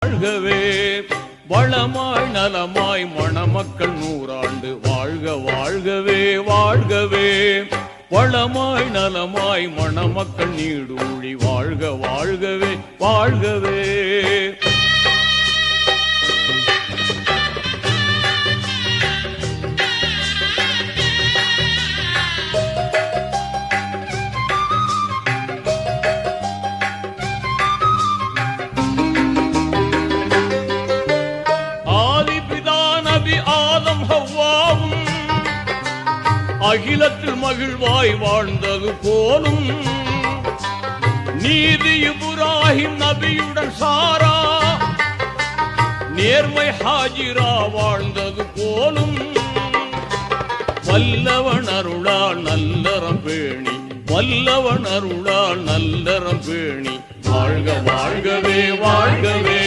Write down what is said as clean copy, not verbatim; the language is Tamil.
வாழ்கவே வளமாய் நலமாய் மணமக்கள் நூறாண்டு வாழ்க வாழ்கவே வாழ்கவே வளமாய் நலமாய் மணமக்கள் நீடூழி வாழ்க வாழ்கவே வாழ்கவே. அகிலத்தில் மகிழ்வாய் வாழ்ந்தது போலும் நீதி இப்ராஹிம் நபியுடன் சாரா நேர்மை ஹாஜிரா வாழ்ந்தது போலும் வல்லவன் அருளால் நல்லறம் பேணி வல்லவன் அருளால் நல்லறம் பேணி வாழ்க வாழ்கவே வாழ்கவே.